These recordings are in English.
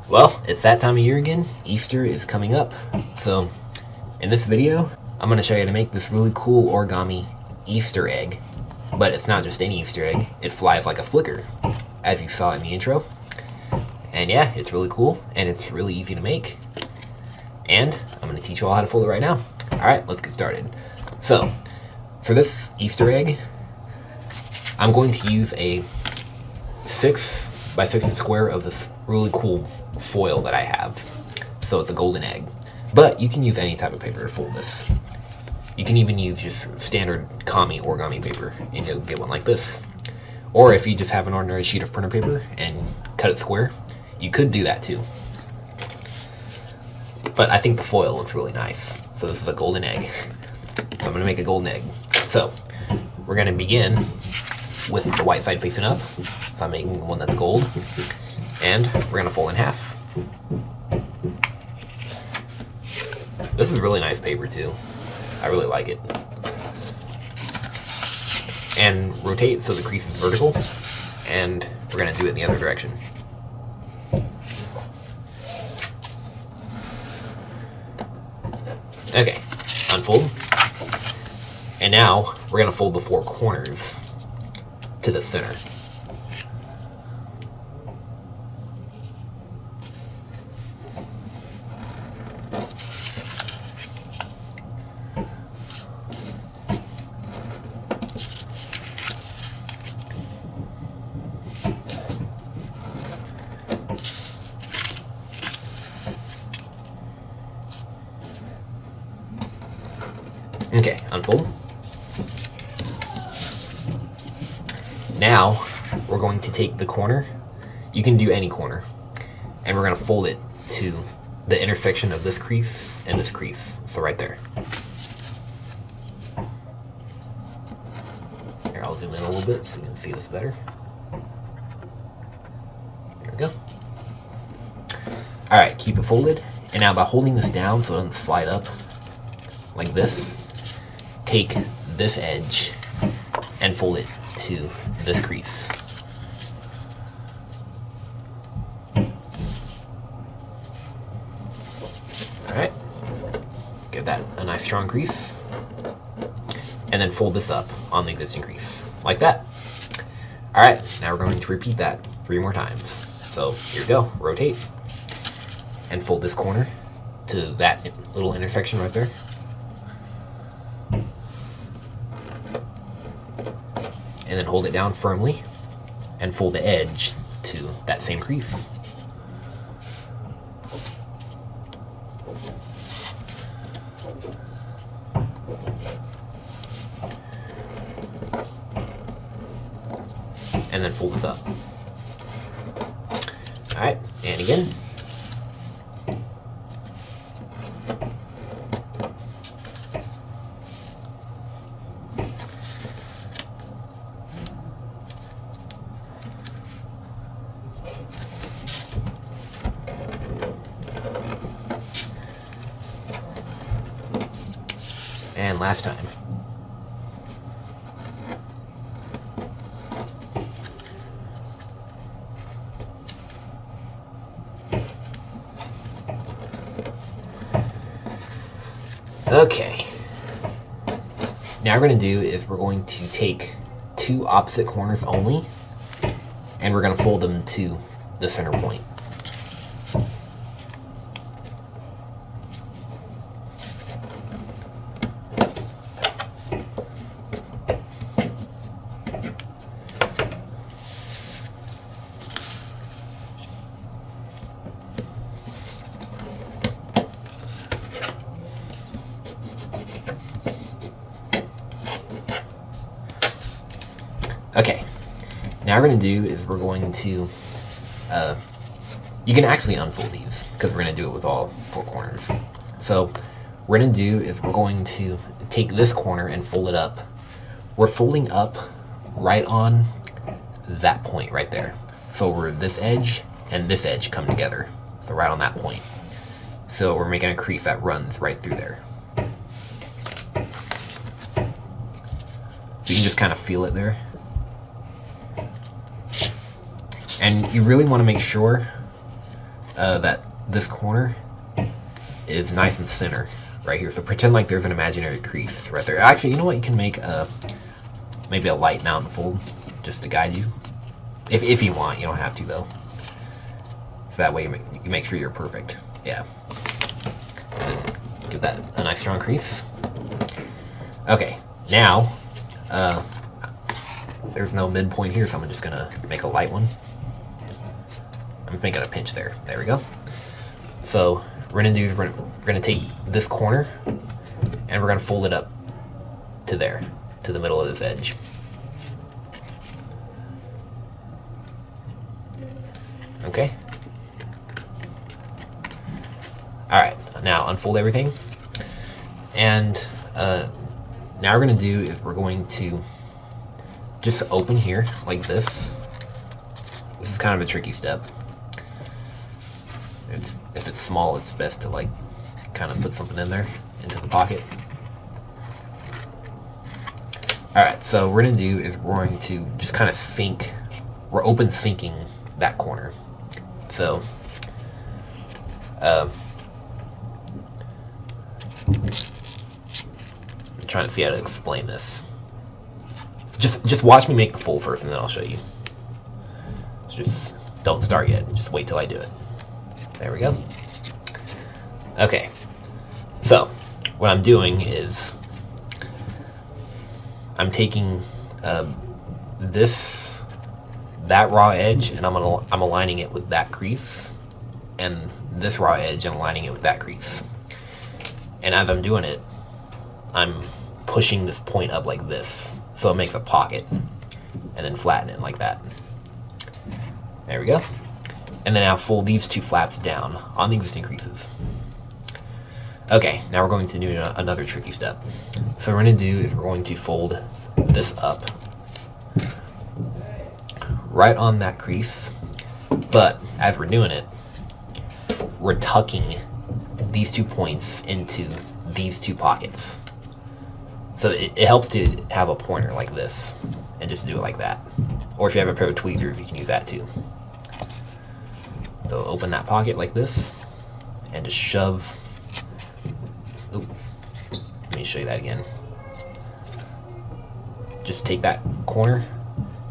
Well, it's that time of year again. Easter is coming up. So, in this video, I'm going to show you how to make this really cool origami Easter egg. But it's not just any Easter egg, it flies like a flicker, as you saw in the intro. And yeah, it's really cool, and it's really easy to make. And I'm going to teach you all how to fold it right now. Alright, let's get started. So, for this Easter egg, I'm going to use a 6 by 6 inch square of this really cool foil that I have. So it's a golden egg. But you can use any type of paper to fold this. You can even use just standard kami origami paper and you'll get one like this. Or if you just have an ordinary sheet of printer paper and cut it square, you could do that too. But I think the foil looks really nice. So this is a golden egg. So I'm going to make a golden egg. So we're going to begin with the white side facing up. So I'm making one that's gold. And we're going to fold in half. This is really nice paper too. I really like it. And rotate so the crease is vertical. And we're going to do it in the other direction. Okay, unfold. And now we're going to fold the 4 corners to the center. Okay, unfold. Now, we're going to take the corner, you can do any corner, and we're going to fold it to the intersection of this crease and this crease. So right there. Here, I'll zoom in a little bit so you can see this better. There we go. Alright, keep it folded. And now by holding this down so it doesn't slide up like this, take this edge and fold it to this crease. Alright, give that a nice strong crease, and then fold this up on the existing crease, like that. Alright, now we're going to repeat that 3 more times. So here we go, rotate, and fold this corner to that little intersection right there. And then hold it down firmly and fold the edge to that same crease. And then fold this up. Alright, and again. And last time. Okay. Now what we're going to do is we're going to take 2 opposite corners only, and we're going to fold them to the center point. Okay, now what we're going to do is we're going to, you can actually unfold these because we're going to do it with all 4 corners. So what we're going to do is we're going to take this corner and fold it up. We're folding up right on that point right there. So we're this edge and this edge come together. So right on that point. So we're making a crease that runs right through there. You can just kind of feel it there. And you really want to make sure that this corner is nice and center right here. So pretend like there's an imaginary crease right there. Actually, you know what? You can make maybe a light mountain fold just to guide you. If you want, you don't have to though. So that way you make sure you're perfect. Yeah. Give that a nice strong crease. Okay, now there's no midpoint here, so I'm just gonna make a light one. I'm making a pinch there. There we go. So we're gonna take this corner and we're gonna fold it up to there, to the middle of this edge. Okay. All right, now unfold everything. And now we're gonna do is we're going to just open here like this. This is kind of a tricky step. If it's small, it's best to like kind of put something in there into the pocket. All right, so what we're gonna do is we're going to just kind of sink. We're open sinking that corner. So I'm trying to see how to explain this. Just watch me make the fold first, and then I'll show you. Just don't start yet. Just wait till I do it. There we go. Okay. So what I'm doing is I'm taking that raw edge, and I'm aligning it with that crease, and this raw edge and aligning it with that crease. And as I'm doing it, I'm pushing this point up like this, so it makes a pocket, and then flatten it like that. There we go. And then I'll fold these two flaps down on the existing creases. Okay, now we're going to do another tricky step. So what we're going to do is we're going to fold this up right on that crease, but as we're doing it, we're tucking these 2 points into these 2 pockets. So it helps to have a pointer like this and just do it like that. Or if you have a pair of tweezers, you can use that too. So open that pocket like this and just shove. Ooh, let me show you that again. Just take that corner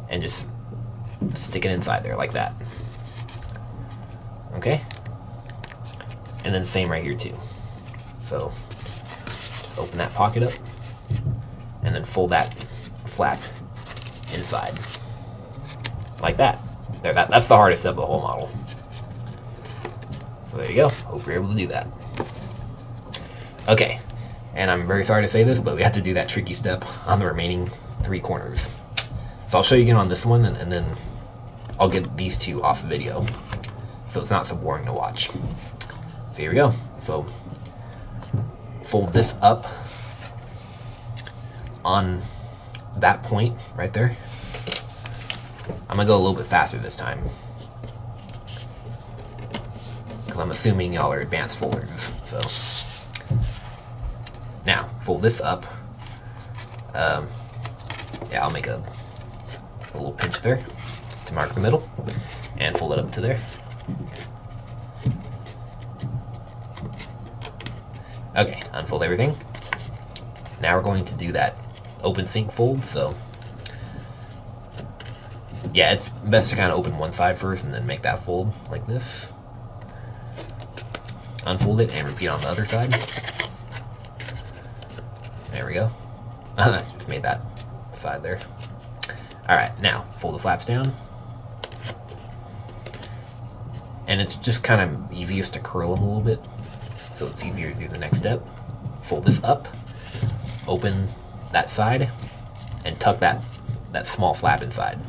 and just stick it inside there like that. Okay? And then same right here too. So just open that pocket up and then fold that flap inside like that. There, that's the hardest step of the whole model. So there you go. Hope you're able to do that. Okay, and I'm very sorry to say this, but we have to do that tricky step on the remaining 3 corners. So I'll show you again on this one, and then I'll get these 2 off the video, so it's not so boring to watch. So here we go. So fold this up on that point right there. I'm gonna go a little bit faster this time, because I'm assuming y'all are advanced folders. So now fold this up. Yeah, I'll make a little pinch there to mark the middle, and fold it up to there. Okay, unfold everything. Now we're going to do that open sink fold. So yeah, it's best to kind of open one side first and then make that fold like this. Unfold it and repeat on the other side. There we go. Just made that side there. Alright, now fold the flaps down. And it's just kind of easiest to curl them a little bit, so it's easier to do the next step. Fold this up, open that side, and tuck that small flap inside,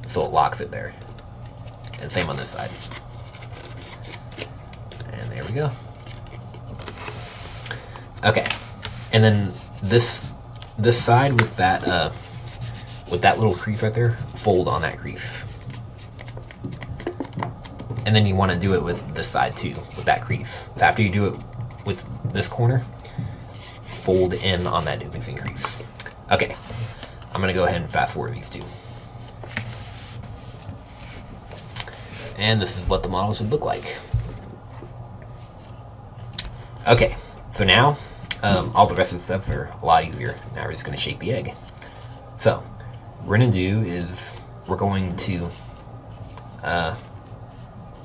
so it locks it there. And same on this side. And there we go. Okay, and then this side with that little crease right there, fold on that crease. And then you want to do it with this side too, with that crease. So after you do it with this corner, fold in on that existing crease. Okay, I'm gonna go ahead and fast forward these 2. And this is what the model should look like. Okay, so now all the rest of the steps are a lot easier. Now we're just going to shape the egg. So what we're going to do is we're going to, I'm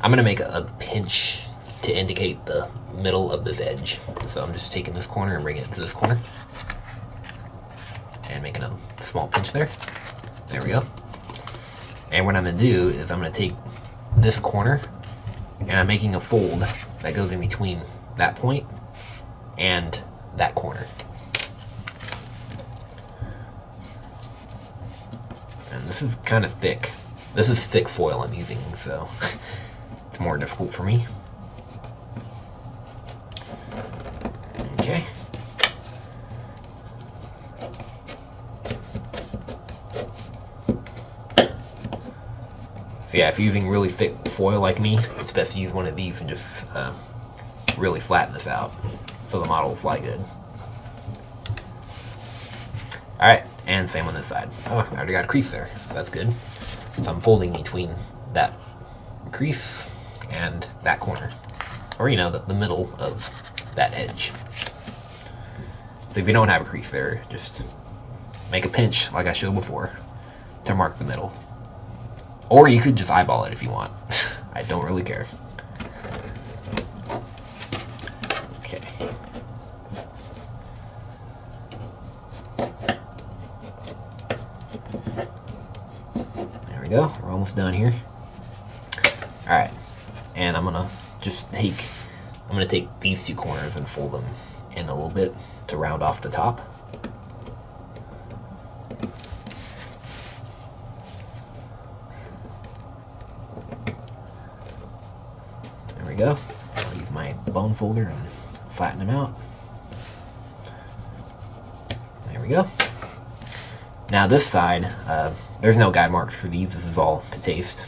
going to make a pinch to indicate the middle of this edge. So I'm just taking this corner and bringing it to this corner. And making a small pinch there. There we go. And what I'm going to do is I'm going to take this corner and I'm making a fold that goes in between that point and that corner. And this is kind of thick. This is thick foil I'm using, so it's more difficult for me. Okay. So yeah, if you're using really thick foil like me, it's best to use one of these and just really flatten this out so the model will fly good. Alright, and same on this side. Oh, I already got a crease there, so that's good. So I'm folding between that crease and that corner. Or, you know, the middle of that edge. So if you don't have a crease there, just make a pinch like I showed before to mark the middle. Or you could just eyeball it if you want. I don't really care. Okay. There we go. We're almost done here. Alright. And I'm gonna take these two corners and fold them in a little bit to round off the top. There we go. I'll use my bone folder and flatten them out. There we go. Now this side, there's no guide marks for these. This is all to taste.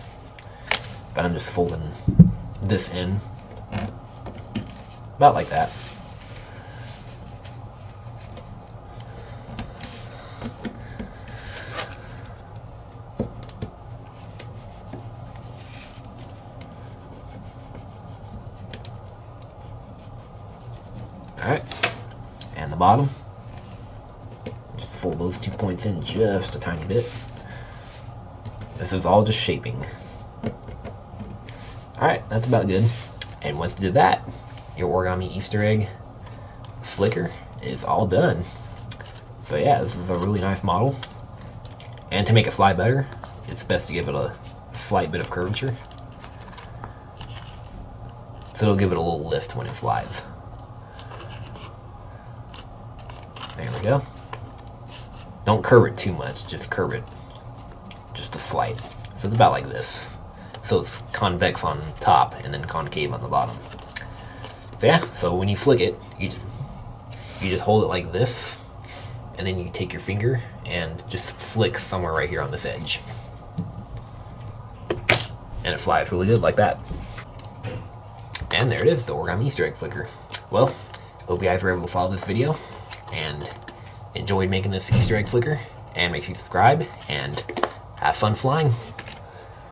But I'm just folding this in about like that. Alright, and the bottom, just fold those 2 points in just a tiny bit. This is all just shaping. Alright, that's about good. And once you do that, your origami Easter egg flicker is all done. So yeah, this is a really nice model. And to make it fly better, it's best to give it a slight bit of curvature. So it'll give it a little lift when it flies. There we go. Don't curve it too much, just curve it just a slight. So it's about like this. So it's convex on top and then concave on the bottom. So yeah, so when you flick it, you just hold it like this, and then you take your finger and just flick somewhere right here on this edge. And it flies really good like that. And there it is, the origami Easter egg flicker. Well, hope you guys were able to follow this video and enjoyed making this Easter egg flicker, and make sure you subscribe and have fun flying.